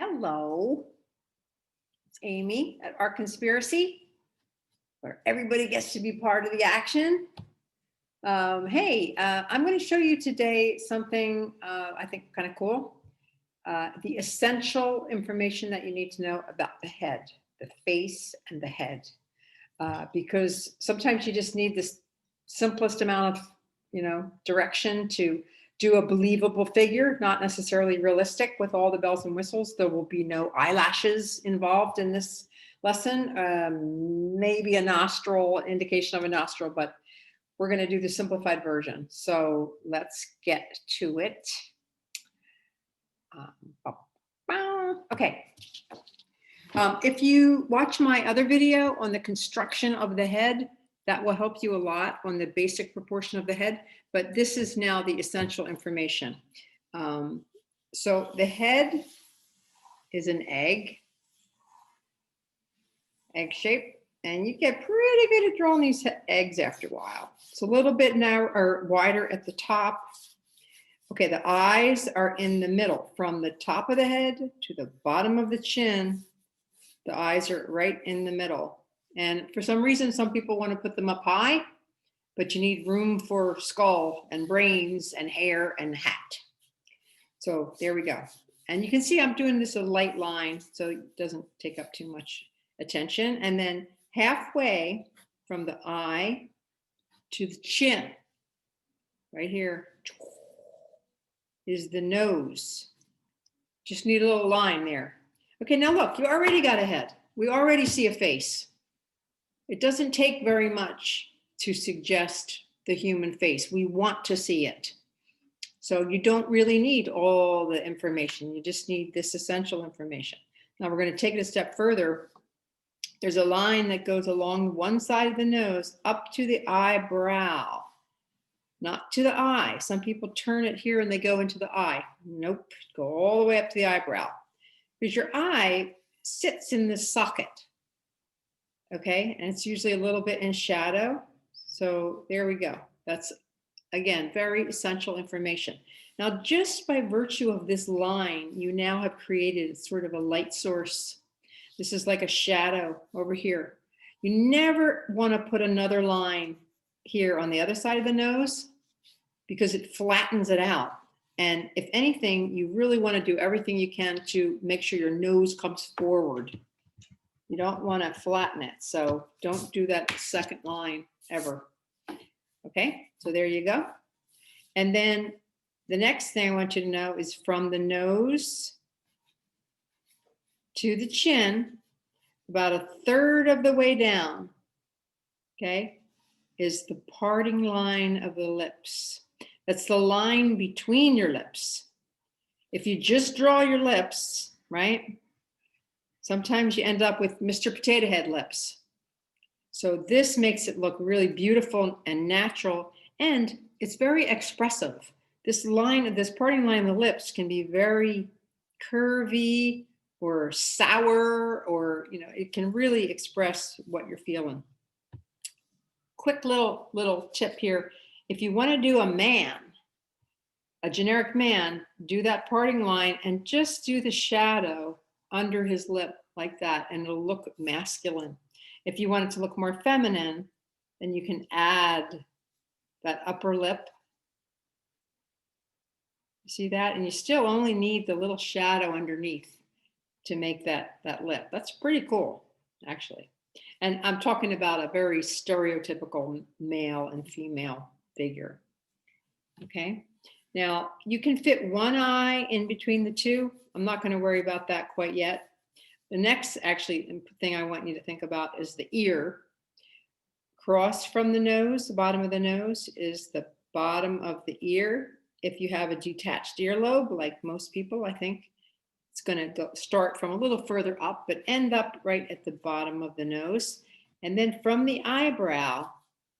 Hello, it's Amy at Art Conspiracy, where everybody gets to be part of the action. I'm going to show you today something I think kind of cool. The essential information that you need to know about the head, the face and the head. Because sometimes you just need this simplest amount of, direction to do a believable figure, not necessarily realistic with all the bells and whistles. There will be no eyelashes involved in this lesson. Maybe a nostril, indication of a nostril, but we're going to do the simplified version. So let's get to it. Okay. If you watch my other video on the construction of the head, that will help you a lot on the basic proportion of the head, but this is now the essential information. So the head is an egg shape, and you get pretty good at drawing these eggs after a while. It's a little bit narrow or wider at the top. Okay, the eyes are in the middle, from the top of the head to the bottom of the chin. The eyes are right in the middle. And for some reason, some people want to put them up high, but you need room for skull and brains and hair and hat. So there we go. And you can see I'm doing this a light line, so it doesn't take up too much attention. And then halfway from the eye to the chin, right here, is the nose. Just need a little line there. Okay, now look, you already got a head. We already see a face. It doesn't take very much to suggest the human face. We want to see it. So you don't really need all the information. You just need this essential information. Now we're going to take it a step further. There's a line that goes along one side of the nose up to the eyebrow, not to the eye. Some people turn it here and they go into the eye. Nope, go all the way up to the eyebrow. Because your eye sits in the socket. Okay, and it's usually a little bit in shadow. So there we go. That's, again, very essential information. Now, just by virtue of this line, you now have created sort of a light source. This is like a shadow over here. You never want to put another line here on the other side of the nose because it flattens it out. And if anything, you really want to do everything you can to make sure your nose comes forward. You don't want to flatten it. So don't do that second line ever. Okay, so there you go. And then the next thing I want you to know is from the nose to the chin, about a third of the way down, okay, is the parting line of the lips. That's the line between your lips. If you just draw your lips, right? Sometimes you end up with Mr. Potato Head lips. So this makes it look really beautiful and natural, and it's very expressive. This line, this parting line of the lips can be very curvy or sour, or it can really express what you're feeling. Quick little tip here. If you want to do a man, a generic man, do that parting line and just do the shadow under his lip like that, and it'll look masculine. If you want it to look more feminine, then you can add that upper lip. You see that? And you still only need the little shadow underneath to make that lip. That's pretty cool, actually. And I'm talking about a very stereotypical male and female figure. Okay. Now you can fit one eye in between the two. I'm not going to worry about that quite yet. The next actually thing I want you to think about is the ear. Across from the nose, the bottom of the nose is the bottom of the ear. If you have a detached earlobe, like most people, I think it's going to start from a little further up, but end up right at the bottom of the nose. And then from the eyebrow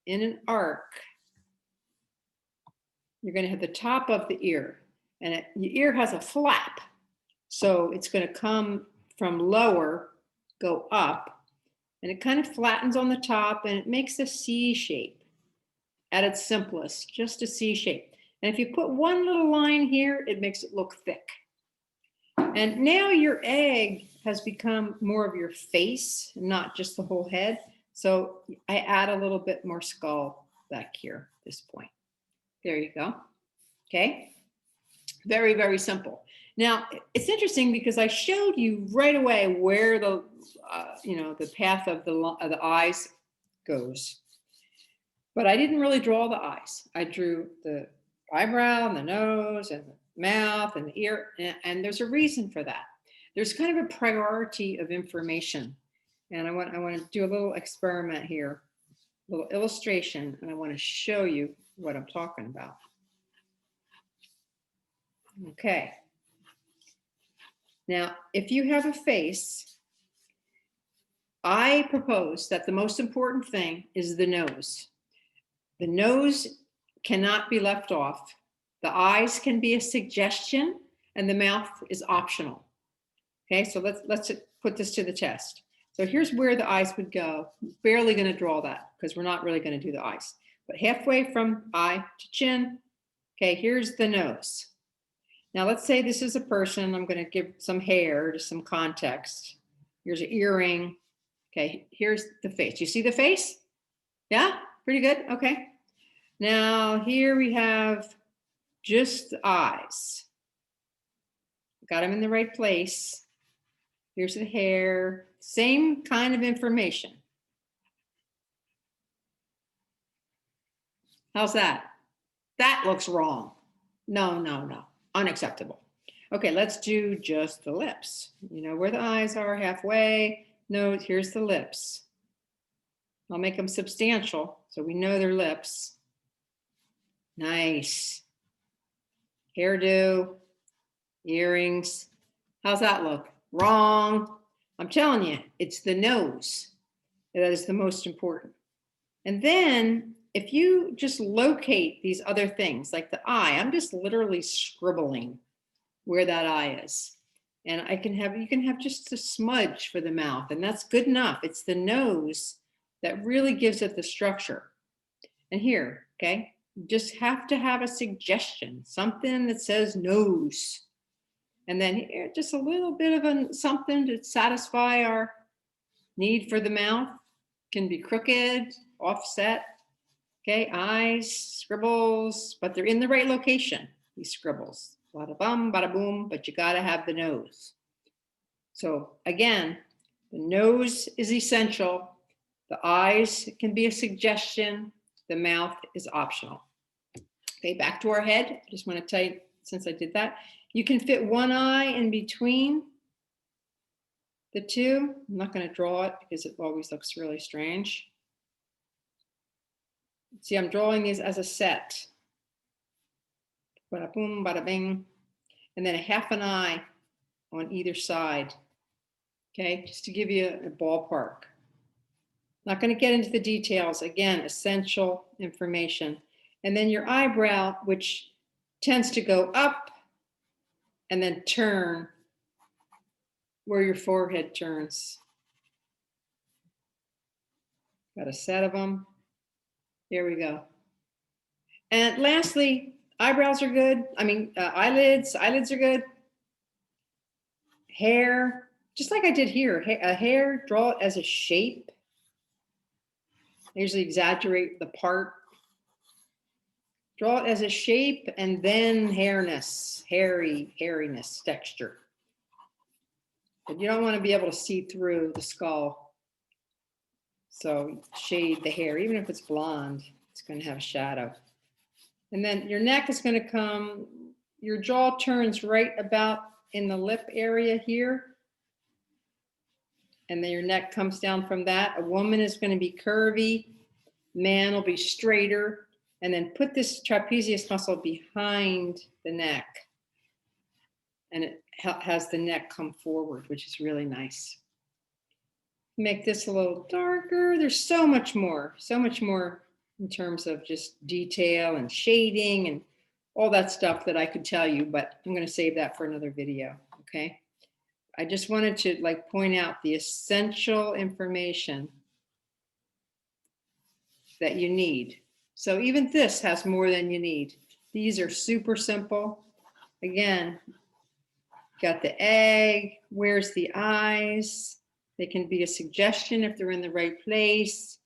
in an arc, you're going to have the top of the ear, and your ear has a flap. So it's going to come from lower, go up, and it kind of flattens on the top, and it makes a C shape at its simplest, just a C shape. And if you put one little line here, it makes it look thick. And now your egg has become more of your face, not just the whole head. So I add a little bit more skull back here at this point. There you go. Okay. Very, very simple. Now it's interesting because I showed you right away where the, the path of the eyes goes, but I didn't really draw the eyes. I drew the eyebrow and the nose and the mouth and the ear, and there's a reason for that. There's kind of a priority of information, and I want to do a little experiment here, a little illustration, and I want to show you what I'm talking about. Okay. Now, if you have a face, I propose that the most important thing is the nose. The nose cannot be left off. The eyes can be a suggestion, and the mouth is optional. Okay, so let's put this to the test. So here's where the eyes would go. Barely going to draw that because we're not really going to do the eyes. But halfway from eye to chin, okay, here's the nose. Now let's say this is a person. I'm going to give some hair to some context. Here's an earring. Okay, here's the face. You see the face? Yeah, pretty good. Okay. Now here we have just the eyes. Got them in the right place. Here's the hair. Same kind of information. How's that? That looks wrong. No, no, no. Unacceptable. Okay, let's do just the lips. You know where the eyes are, halfway. Nose, here's the lips. I'll make them substantial so we know they're lips. Nice. Hairdo, earrings. How's that look? Wrong. I'm telling you, it's the nose that is the most important. And then if you just locate these other things like the eye, I'm just literally scribbling where that eye is. And you can have just a smudge for the mouth, and that's good enough. It's the nose that really gives it the structure. And here, okay, you just have to have a suggestion, something that says nose. And then here, just a little bit of something to satisfy our need for the mouth. Can be crooked, offset. Okay, eyes, scribbles, but they're in the right location, these scribbles. Bada bum, bada boom, but you gotta have the nose. So again, the nose is essential. The eyes can be a suggestion. The mouth is optional. Okay, back to our head. I just want to tell you, since I did that, you can fit one eye in between the two. I'm not going to draw it because it always looks really strange. See, I'm drawing these as a set. Bada boom, bada bing. And then a half an eye on either side. Okay, just to give you a ballpark. Not going to get into the details. Again, essential information. And then your eyebrow, which tends to go up and then turn where your forehead turns. Got a set of them. There we go. And lastly, eyebrows are good. I mean, eyelids are good. Hair, just like I did here. Hair, draw it as a shape. I usually exaggerate the part. Draw it as a shape and then hairiness, hairiness, texture. But you don't want to be able to see through the skull. So shade the hair, even if it's blonde, it's going to have a shadow. And then your neck is going to come, your jaw turns right about in the lip area here. And then your neck comes down from that. A woman is going to be curvy. Man will be straighter. And then put this trapezius muscle behind the neck. And it has the neck come forward, which is really nice. Make this a little darker. There's so much more in terms of just detail and shading and all that stuff that I could tell you, but I'm going to save that for another video, okay? I just wanted to point out the essential information that you need. So even this has more than you need. These are super simple. Again, Got the egg. Where's the eyes? They can be a suggestion if they're in the right place.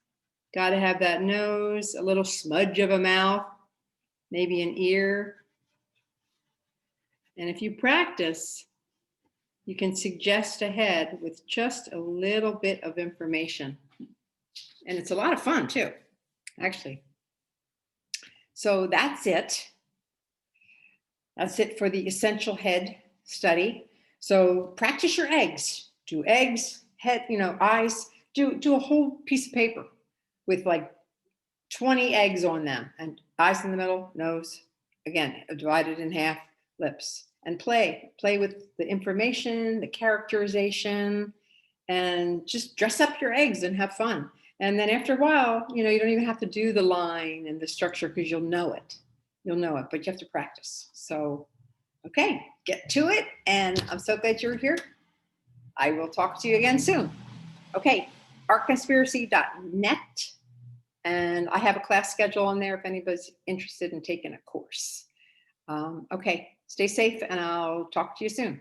Got to have that nose, a little smudge of a mouth, maybe an ear. And if you practice, you can suggest ahead with just a little bit of information. And it's a lot of fun too, actually. So that's it. That's it for the essential head study. So practice your eggs. Do eggs, head, eyes. Do a whole piece of paper with like 20 eggs on them, and eyes in the middle, nose, again, divided in half, lips, and play with the information, the characterization, and just dress up your eggs and have fun. And then after a while, you don't even have to do the line and the structure because you'll know it, but you have to practice. So, okay, get to it. And I'm so glad you're here. I will talk to you again soon. Okay, artconspiracy.net. And I have a class schedule on there if anybody's interested in taking a course. Okay, stay safe and I'll talk to you soon.